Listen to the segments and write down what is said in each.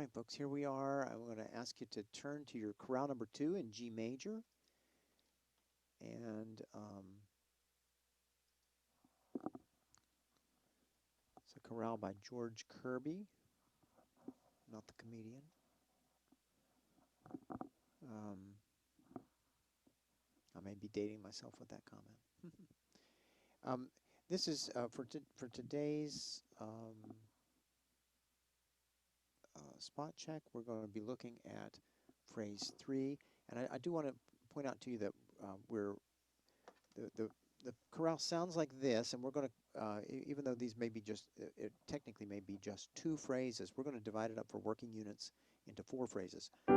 right, folks, here we are. I'm going to ask you to turn to your chorale number 2 in G major. And it's a chorale by George Kirby, not the comedian. I may be dating myself with that comment. This is for today's spot check. We're going to be looking at phrase 3, and I do want to point out to you that the chorale sounds like this, and we're going to even though these may be just it technically may be just 2 phrases, we're going to divide it up for working units into 4 phrases. I'm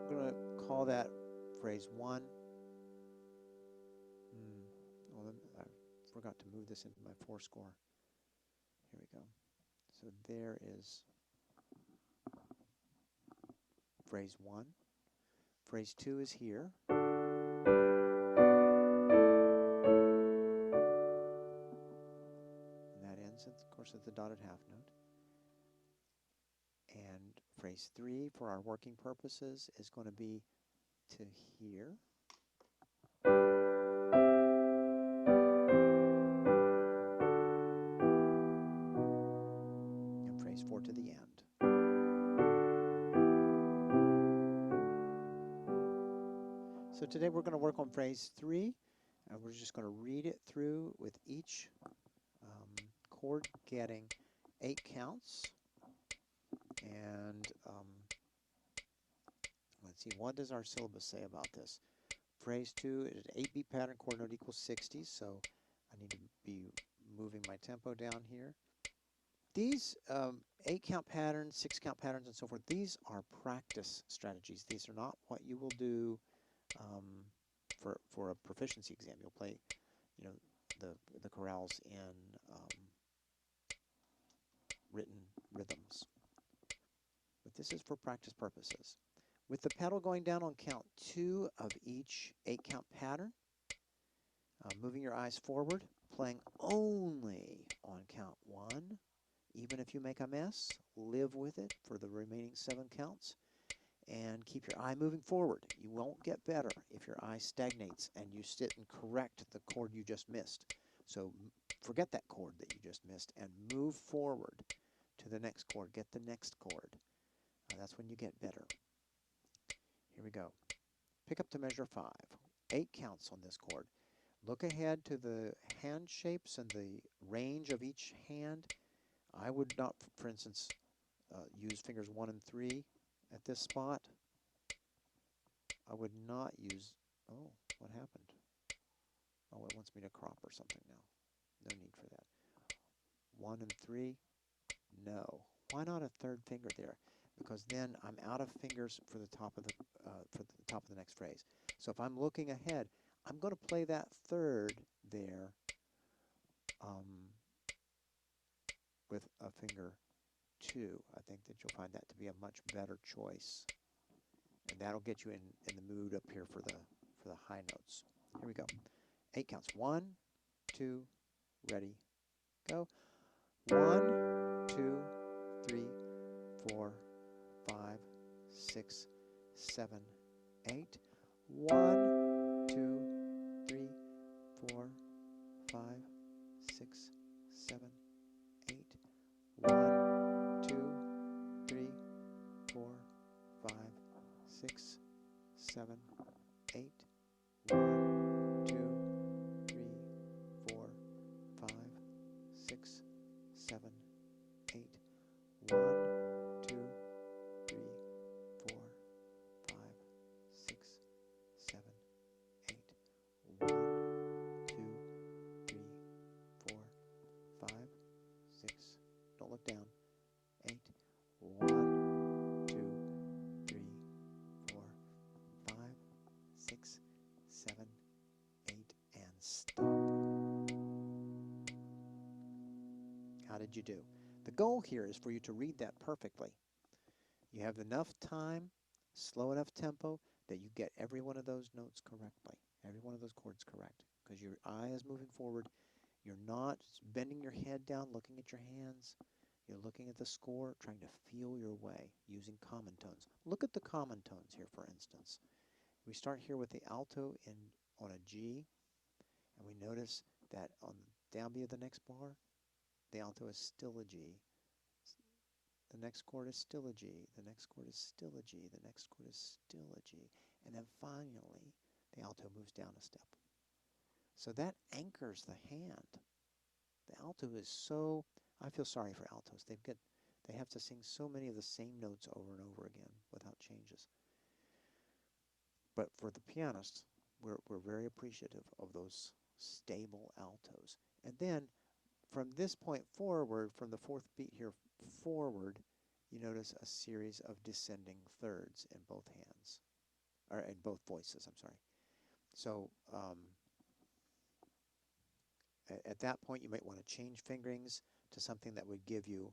going to call that phrase 1. Well, I forgot to move this into my 4 score. Here we go. So there is phrase 1. Phrase 2 is here. And that ends, of course, at the dotted half note. And phrase 3, for our working purposes, is going to be to here. And phrase 4 to the end. So today we're going to work on phrase 3, and we're just going to read it through with each chord getting 8 counts. And let's see, what does our syllabus say about this? Phrase 2 is an 8-beat pattern, chord note equals 60, so I need to be moving my tempo down here. These 8-count patterns, 6-count patterns, and so forth, these are practice strategies. These are not what you will do for a proficiency exam. You'll play, you know, the chorales in written rhythms. But this is for practice purposes. With the pedal going down on count 2 of each 8-count pattern, moving your eyes forward, playing only on count 1. Even if you make a mess, live with it for the remaining 7 counts. And keep your eye moving forward. You won't get better if your eye stagnates and you sit and correct the chord you just missed. So forget that chord that you just missed and move forward to the next chord. Get the next chord. That's when you get better. Here we go. Pick up to measure 5. 8 counts on this chord. Look ahead to the hand shapes and the range of each hand. I would not, for instance, use fingers 1 and 3 at this spot. I would not use, oh, what happened? Oh, it wants me to crop or something now. No need for that. 1 and 3, no. Why not a 3rd finger there? Because then I'm out of fingers for the top of the next phrase. So if I'm looking ahead, I'm going to play that 3rd there with a finger 2. I think that you'll find that to be a much better choice. And that'll get you in the mood up here for the high notes. Here we go. 8 counts. 1, 2, ready, go. 1, 2, 3, 4, 5, 6, 7, 8. 1, 2, 3, 4, 5, 6, 7, 8. 1, 2, 3, 4, 5, 6, 7, 8. 1, 2, 3, 4, 5, 6, 7, 8. 1, 2, 3, 4, 5, 6, 7, 8. 1, 2, 3, 4, 5, 6. Don't look down. 8. 1, 2, 3, 4, 5, 6, 7, 8, and stop. How did you do? The goal here is for you to read that perfectly. You have enough time, slow enough tempo, that you get every one of those notes correctly, every one of those chords correct, because your eye is moving forward You're not bending your head down, looking at your hands. You're looking at the score, trying to feel your way using common tones. Look at the common tones here, for instance. We start here with the alto on a G, and we notice that on the downbeat of the next bar, the alto is still a G. The next chord is still a G. The next chord is still a G. The next chord is still a G. And then finally, the alto moves down a step. So that anchors the hand. The alto is so, I feel sorry for altos. They have to sing so many of the same notes over and over again without changes. But for the pianist, we're very appreciative of those stable altos. And then from this point forward, from the fourth beat here forward, you notice a series of descending thirds in both hands, or in both voices, I'm sorry. So at that point, you might want to change fingerings to something that would give you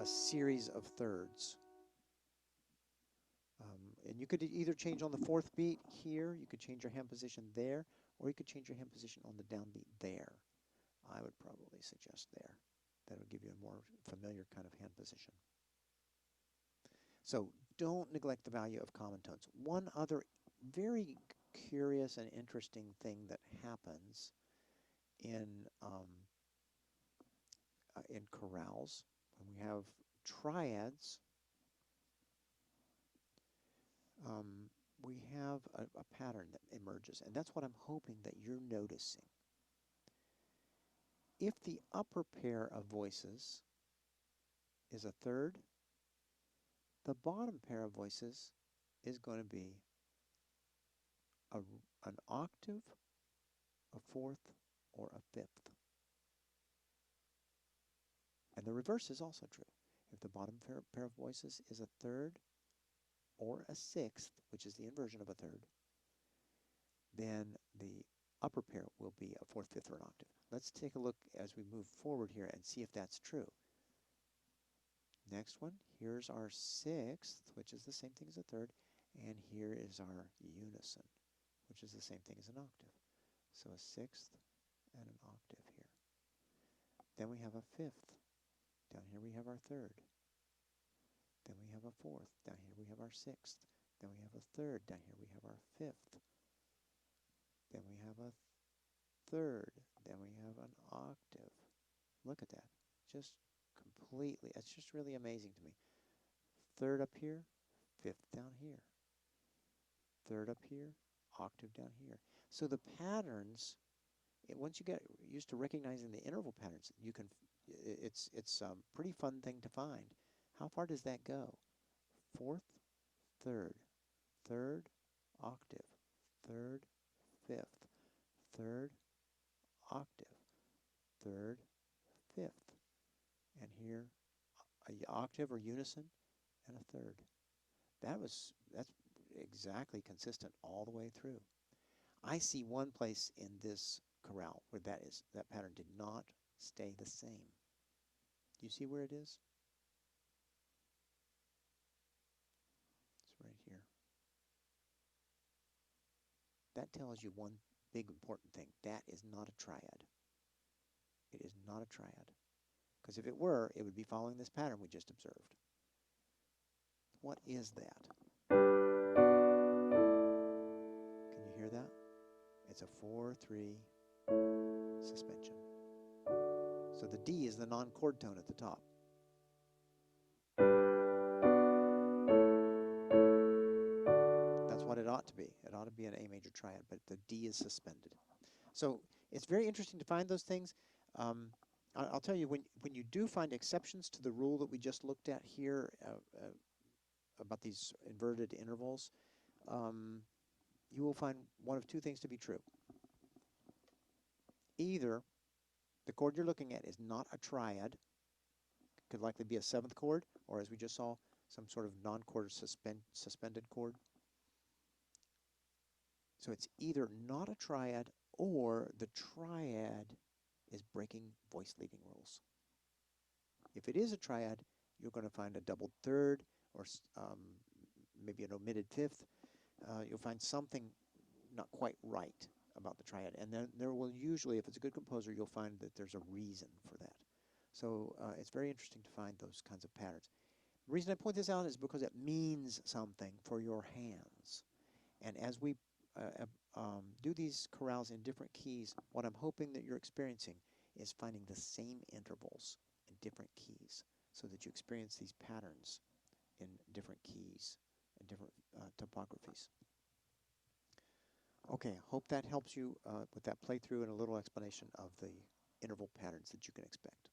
a series of thirds. And you could either change on the fourth beat here, you could change your hand position there, or you could change your hand position on the downbeat there. I would probably suggest there. That would give you a more familiar kind of hand position. So don't neglect the value of common tones. One other very curious and interesting thing that happens in chorales, when we have triads, we have a pattern that emerges, and that's what I'm hoping that you're noticing. If the upper pair of voices is a third, the bottom pair of voices is going to be an octave, a fourth, or a fifth. And the reverse is also true. If the bottom pair of voices is a third or a sixth, which is the inversion of a third, then the upper pair will be a fourth, fifth, or an octave. Let's take a look as we move forward here and see if that's true. Next one, here's our sixth, which is the same thing as a third, and here is our unison, which is the same thing as an octave. So a sixth and an octave here. Then we have a fifth. Down here we have our third. Then we have a fourth. Down here we have our sixth. Then we have a third. Down here we have our fifth. Then we have a third. Then we have an octave. Look at that. Just completely, it's just really amazing to me. Third up here, fifth down here. Third up here, octave down here. So the patterns, once you get used to recognizing the interval patterns, you can, it's a pretty fun thing to find. How far does that go? Fourth, third, third, octave, third, fifth, third, octave, third, fifth, and here an octave or unison and a third. That's exactly consistent all the way through. I see one place in this chorale where that pattern did not stay the same. Do you see where it is? It's right here. That tells you one big important thing. That is not a triad. It is not a triad. Because if it were, it would be following this pattern we just observed. What is that? Can you hear that? It's a 4-3 suspension. So the D is the non-chord tone at the top. That's what it ought to be. It ought to be an A major triad, but the D is suspended. So it's very interesting to find those things. I'll tell you, when you do find exceptions to the rule that we just looked at here about these inverted intervals, you will find one of two things to be true. Either the chord you're looking at is not a triad, could likely be a seventh chord, or as we just saw, some sort of non-chord suspended chord. So it's either not a triad or the triad is breaking voice leading rules. If it is a triad, you're going to find a doubled third or maybe an omitted fifth. You'll find something not quite right about the triad. And then there will usually, if it's a good composer, you'll find that there's a reason for that. So it's very interesting to find those kinds of patterns. The reason I point this out is because it means something for your hands. And as we do these chorales in different keys, what I'm hoping that you're experiencing is finding the same intervals in different keys so that you experience these patterns in different keys and different topographies. Okay, hope that helps you with that playthrough and a little explanation of the interval patterns that you can expect.